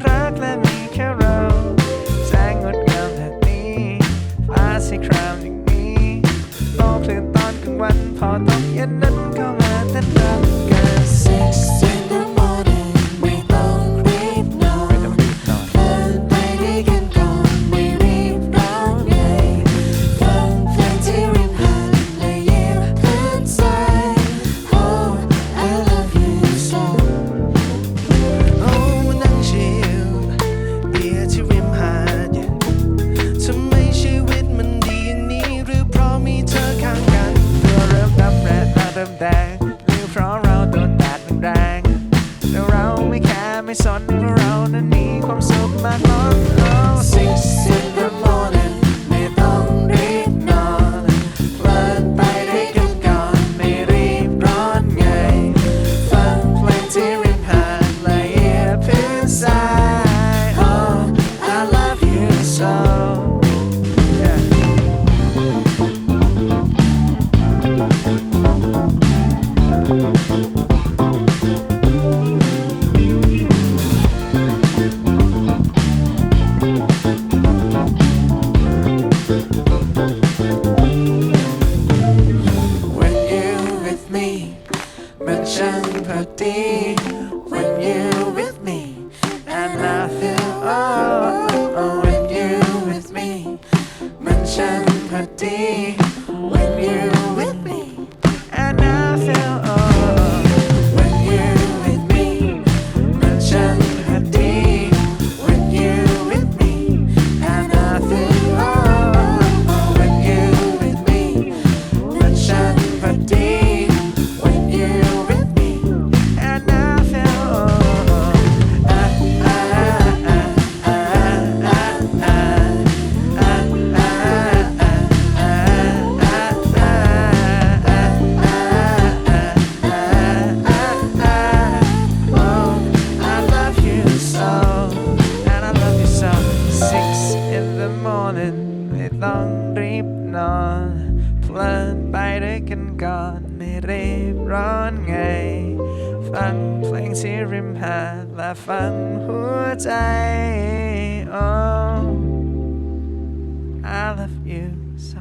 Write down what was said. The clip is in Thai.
รักและมีแค่เราแสงงดงามแบบนี้ฟ้าสีครามอย่างนี้โลกคลื่นตอนกลางวันพอตกเย็นนั้นก็มาเต้นรำกัน 6 in the morning ไม่ต้องรีบนอนเดินไปด้วยกันก่อนไม่รีบร้อนไงฟังเพลงที่ริมหาดและยิ้มขึ้นใจ Oh I love you so โอ้นั่งชิลเบียร์ที่ริมหาดทำไมชีวิตมันดีอย่างนี้หรือเพราะมีเธอข้างกันตัวเริ่มดำและตาเริ่มแดงหรือเพราะเราโดนแดดแรงแต่เราไม่แคร์ไม่สนเพราะเรานั้นมีความสุขมากล้น 6 in the morning ไม่ต้องรีบนอนเพลินไปด้วยกันก่อนไม่รีบร้อนไงฟังเพลงที่ริมหาดและเหยียบพื้นทราย Oh I love you so When you with me มันช่างพอดี When you with me and I feel oh When you with me มันช่างพอดี When you with me and I feel When you with me มันช่างพอดี When you with me and I feel When you with me มันช่างพอดี When you with me and I feel I love you so and I love you so 6 in the morning ไม่ต้องรีบนอนเพลินไปด้วยกันก่อนไม่รีบร้อนไงฟังเพลงที่ริมหาดและฟังหัวใจ Oh I love you so